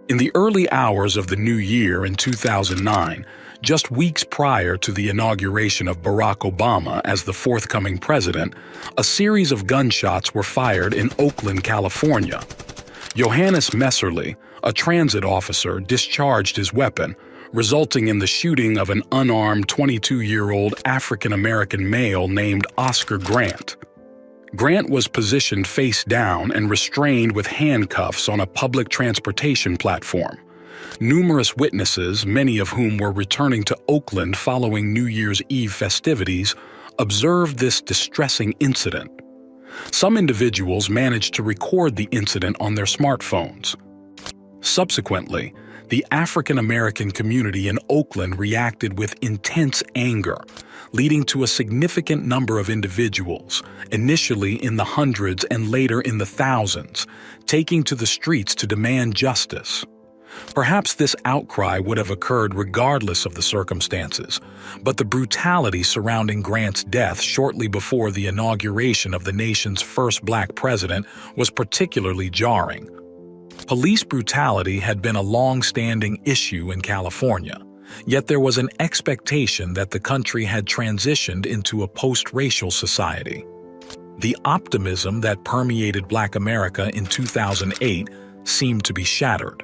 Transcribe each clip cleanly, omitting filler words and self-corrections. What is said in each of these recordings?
In the early hours of the new year in 2009, just weeks prior to the inauguration of Barack Obama as the forthcoming president, a series of gunshots were fired in Oakland, California. Johannes Messerly, a transit officer, discharged his weapon, resulting in the shooting of an unarmed 22-year-old African-American male named Oscar Grant. Grant was positioned face down and restrained with handcuffs on a public transportation platform. Numerous witnesses, many of whom were returning to Oakland following New Year's Eve festivities, observed this distressing incident. Some individuals managed to record the incident on their smartphones. Subsequently, the African-American community in Oakland reacted with intense anger, leading to a significant number of individuals, initially in the hundreds and later in the thousands, taking to the streets to demand justice. Perhaps this outcry would have occurred regardless of the circumstances, but the brutality surrounding Grant's death shortly before the inauguration of the nation's first black president was particularly jarring. Police brutality had been a long-standing issue in California, yet there was an expectation that the country had transitioned into a post-racial society. The optimism that permeated Black America in 2008 seemed to be shattered.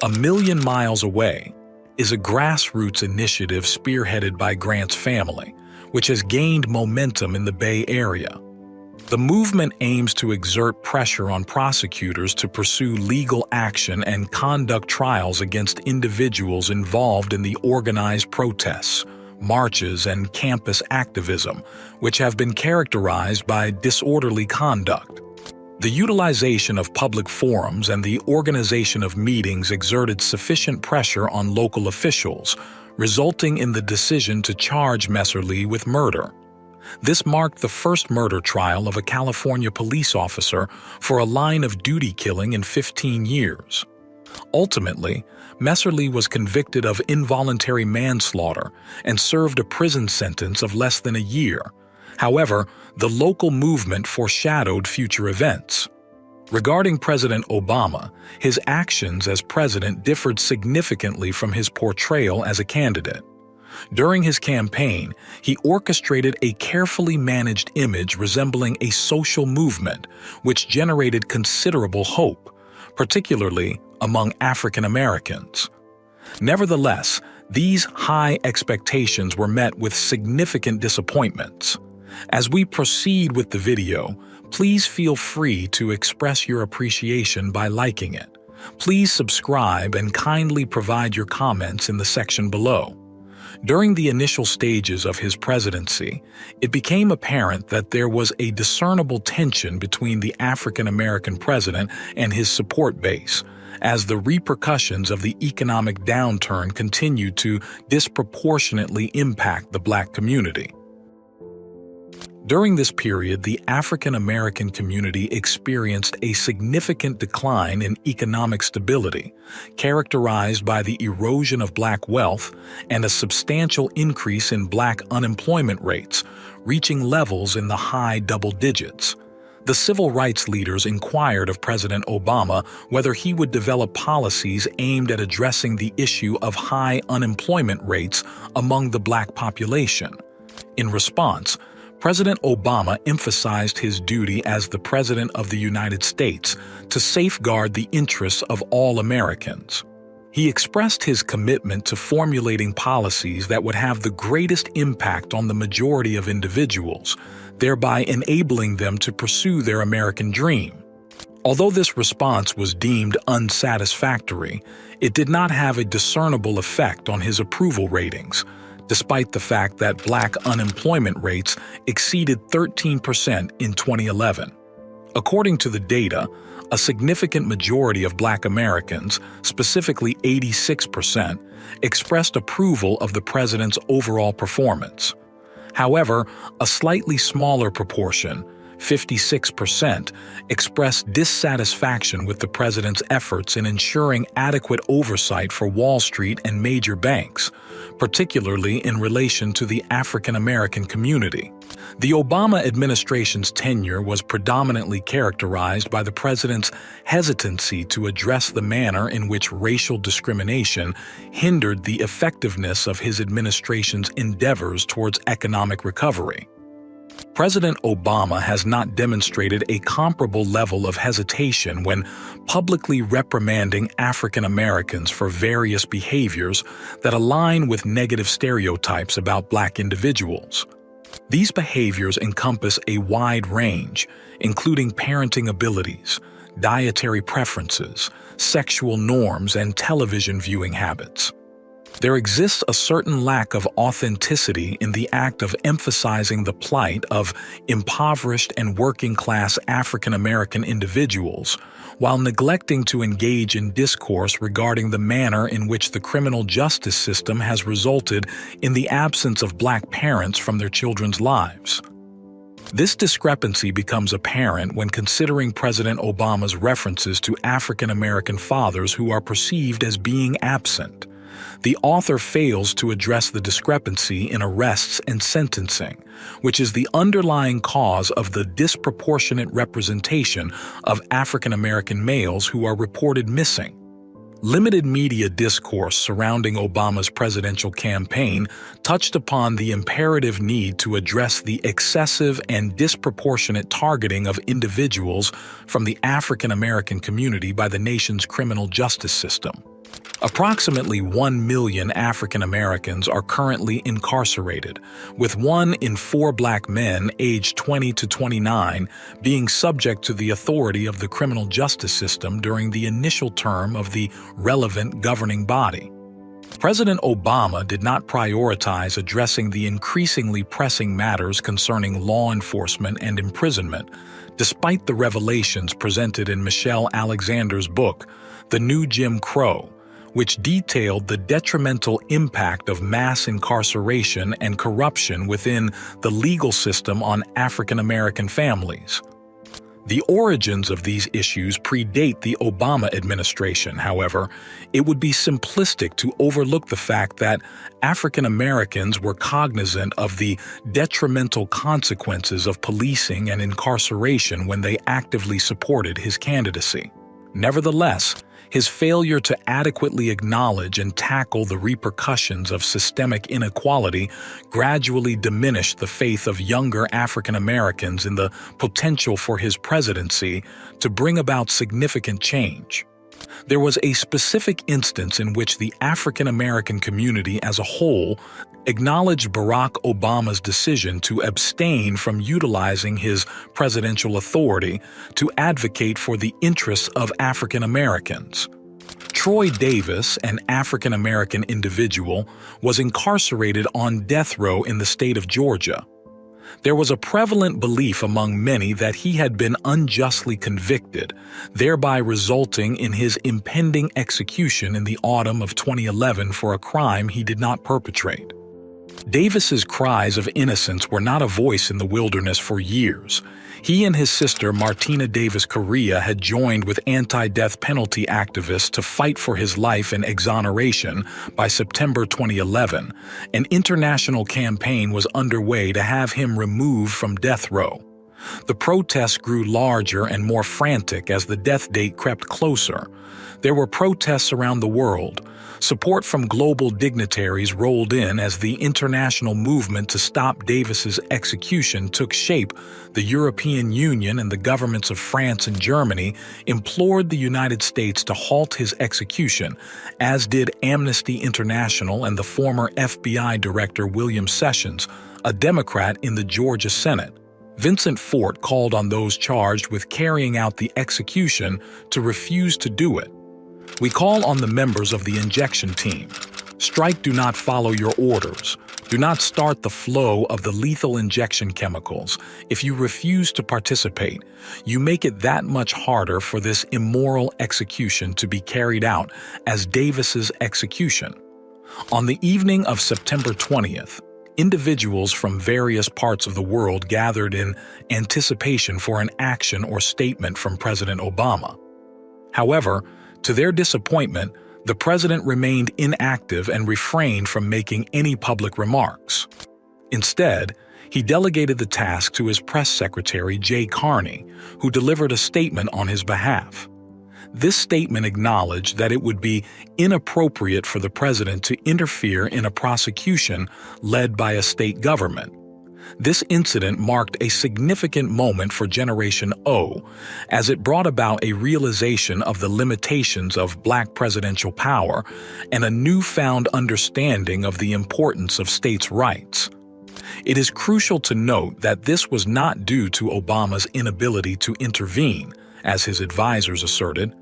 A Million Miles Away is a grassroots initiative spearheaded by Grant's family, which has gained momentum in the Bay Area. The movement aims to exert pressure on prosecutors to pursue legal action and conduct trials against individuals involved in the organized protests, marches, and campus activism, which have been characterized by disorderly conduct. The utilization of public forums and the organization of meetings exerted sufficient pressure on local officials, resulting in the decision to charge Messerly with murder. This marked the first murder trial of a California police officer for a line-of-duty killing in 15 years. Ultimately, Messerly was convicted of involuntary manslaughter and served a prison sentence of less than a year. However, the local movement foreshadowed future events. Regarding President Obama, his actions as president differed significantly from his portrayal as a candidate. During his campaign, he orchestrated a carefully managed image resembling a social movement, which generated considerable hope, particularly among African Americans. Nevertheless, these high expectations were met with significant disappointments. As we proceed with the video, please feel free to express your appreciation by liking it. Please subscribe and kindly provide your comments in the section below. During the initial stages of his presidency, it became apparent that there was a discernible tension between the African-American president and his support base, as the repercussions of the economic downturn continued to disproportionately impact the Black community. During this period, the African-American community experienced a significant decline in economic stability, characterized by the erosion of Black wealth and a substantial increase in Black unemployment rates, reaching levels in the high double digits. The civil rights leaders inquired of President Obama whether he would develop policies aimed at addressing the issue of high unemployment rates among the Black population. In response, President Obama emphasized his duty as the President of the United States to safeguard the interests of all Americans. He expressed his commitment to formulating policies that would have the greatest impact on the majority of individuals, thereby enabling them to pursue their American dream. Although this response was deemed unsatisfactory, it did not have a discernible effect on his approval ratings, despite the fact that Black unemployment rates exceeded 13% in 2011. According to the data, a significant majority of Black Americans, specifically 86%, expressed approval of the president's overall performance. However, a slightly smaller proportion, 56%, expressed dissatisfaction with the president's efforts in ensuring adequate oversight for Wall Street and major banks, particularly in relation to the African American community. The Obama administration's tenure was predominantly characterized by the president's hesitancy to address the manner in which racial discrimination hindered the effectiveness of his administration's endeavors towards economic recovery. President Obama has not demonstrated a comparable level of hesitation when publicly reprimanding African Americans for various behaviors that align with negative stereotypes about Black individuals. These behaviors encompass a wide range, including parenting abilities, dietary preferences, sexual norms, and television viewing habits. There exists a certain lack of authenticity in the act of emphasizing the plight of impoverished and working-class African American individuals, while neglecting to engage in discourse regarding the manner in which the criminal justice system has resulted in the absence of Black parents from their children's lives. This discrepancy becomes apparent when considering President Obama's references to African American fathers who are perceived as being absent. The author fails to address the discrepancy in arrests and sentencing, which is the underlying cause of the disproportionate representation of African American males who are reported missing. Limited media discourse surrounding Obama's presidential campaign touched upon the imperative need to address the excessive and disproportionate targeting of individuals from the African American community by the nation's criminal justice system. Approximately 1 million African Americans are currently incarcerated, with 1 in 4 Black men aged 20 to 29 being subject to the authority of the criminal justice system during the initial term of the relevant governing body. President Obama did not prioritize addressing the increasingly pressing matters concerning law enforcement and imprisonment, despite the revelations presented in Michelle Alexander's book, The New Jim Crow, which detailed the detrimental impact of mass incarceration and corruption within the legal system on African American families. The origins of these issues predate the Obama administration. However, it would be simplistic to overlook the fact that African Americans were cognizant of the detrimental consequences of policing and incarceration when they actively supported his candidacy. Nevertheless, his failure to adequately acknowledge and tackle the repercussions of systemic inequality gradually diminished the faith of younger African Americans in the potential for his presidency to bring about significant change. There was a specific instance in which the African American community as a whole acknowledged Barack Obama's decision to abstain from utilizing his presidential authority to advocate for the interests of African Americans. Troy Davis, an African American individual, was incarcerated on death row in the state of Georgia. There was a prevalent belief among many that he had been unjustly convicted, thereby resulting in his impending execution in the autumn of 2011 for a crime he did not perpetrate. Davis's cries of innocence were not a voice in the wilderness for years. He and his sister Martina Davis Correa had joined with anti-death penalty activists to fight for his life and exoneration. By September 2011, an international campaign was underway to have him removed from death row. The protests grew larger and more frantic as the death date crept closer. There were protests around the world. Support from global dignitaries rolled in as the international movement to stop Davis's execution took shape. The European Union and the governments of France and Germany implored the United States to halt his execution, as did Amnesty International and the former FBI Director William Sessions, a Democrat in the Georgia Senate. Vincent Fort called on those charged with carrying out the execution to refuse to do it. We call on the members of the injection team. Strike do not follow your orders. Do not start the flow of the lethal injection chemicals. If you refuse to participate, you make it that much harder for this immoral execution to be carried out as Davis's execution. On the evening of September 20th, individuals from various parts of the world gathered in anticipation for an action or statement from President Obama. However, to their disappointment, the president remained inactive and refrained from making any public remarks. Instead, he delegated the task to his press secretary, Jay Carney, who delivered a statement on his behalf. This statement acknowledged that it would be inappropriate for the president to interfere in a prosecution led by a state government. This incident marked a significant moment for Generation O, as it brought about a realization of the limitations of Black presidential power and a newfound understanding of the importance of states' rights. It is crucial to note that this was not due to Obama's inability to intervene, as his advisors asserted,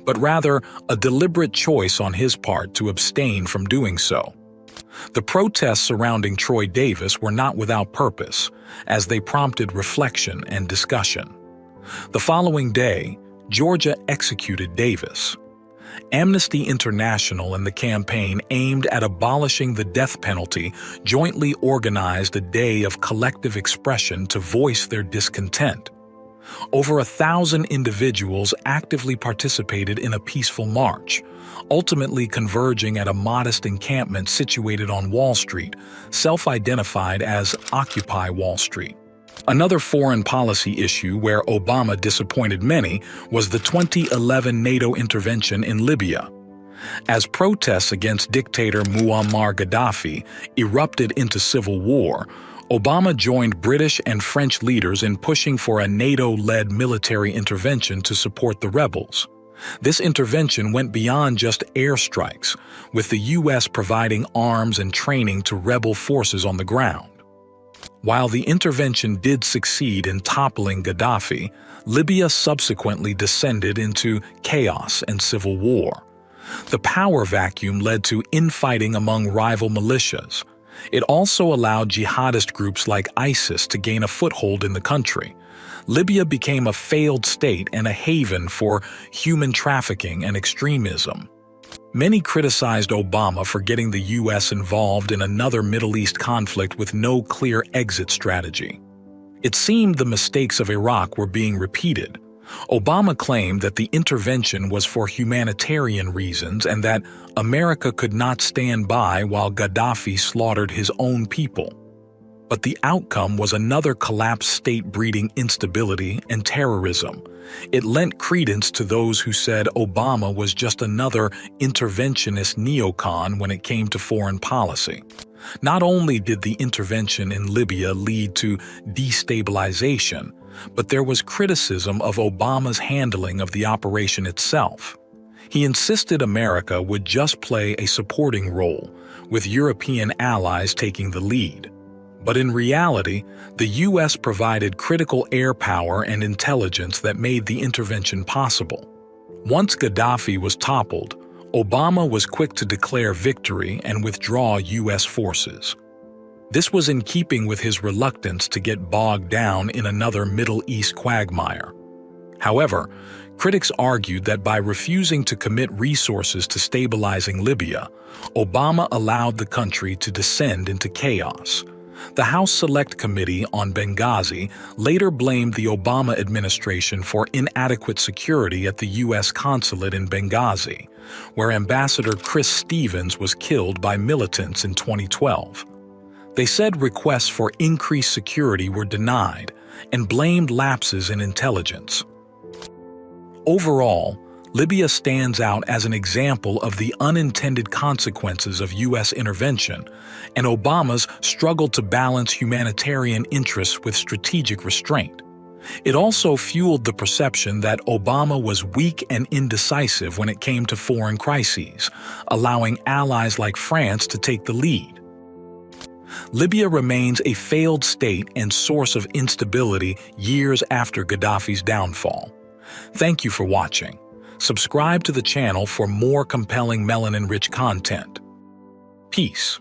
but rather a deliberate choice on his part to abstain from doing so. The protests surrounding Troy Davis were not without purpose, as they prompted reflection and discussion. The following day, Georgia executed Davis. Amnesty International and the campaign aimed at abolishing the death penalty jointly organized a day of collective expression to voice their discontent. Over 1,000 individuals actively participated in a peaceful march, ultimately converging at a modest encampment situated on Wall Street, self-identified as Occupy Wall Street. Another foreign policy issue where Obama disappointed many was the 2011 NATO intervention in Libya. As protests against dictator Muammar Gaddafi erupted into civil war, Obama joined British and French leaders in pushing for a NATO-led military intervention to support the rebels. This intervention went beyond just airstrikes, with the U.S. providing arms and training to rebel forces on the ground. While the intervention did succeed in toppling Gaddafi, Libya subsequently descended into chaos and civil war. The power vacuum led to infighting among rival militias. It also allowed jihadist groups like ISIS to gain a foothold in the country. Libya became a failed state and a haven for human trafficking and extremism. Many criticized Obama for getting the U.S. involved in another Middle East conflict with no clear exit strategy. It seemed the mistakes of Iraq were being repeated. Obama claimed that the intervention was for humanitarian reasons and that America could not stand by while Gaddafi slaughtered his own people. But the outcome was another collapsed state breeding instability and terrorism. It lent credence to those who said Obama was just another interventionist neocon when it came to foreign policy. Not only did the intervention in Libya lead to destabilization, but there was criticism of Obama's handling of the operation itself. He insisted America would just play a supporting role, with European allies taking the lead. But in reality, the U.S. provided critical air power and intelligence that made the intervention possible. Once Gaddafi was toppled, Obama was quick to declare victory and withdraw U.S. forces. This was in keeping with his reluctance to get bogged down in another Middle East quagmire. However, critics argued that by refusing to commit resources to stabilizing Libya, Obama allowed the country to descend into chaos. The House Select Committee on Benghazi later blamed the Obama administration for inadequate security at the U.S. consulate in Benghazi, where Ambassador Chris Stevens was killed by militants in 2012. They said requests for increased security were denied and blamed lapses in intelligence. Overall, Libya stands out as an example of the unintended consequences of U.S. intervention and Obama's struggle to balance humanitarian interests with strategic restraint. It also fueled the perception that Obama was weak and indecisive when it came to foreign crises, allowing allies like France to take the lead. Libya remains a failed state and source of instability years after Gaddafi's downfall. Thank you for watching. Subscribe to the channel for more compelling melanin-rich content. Peace.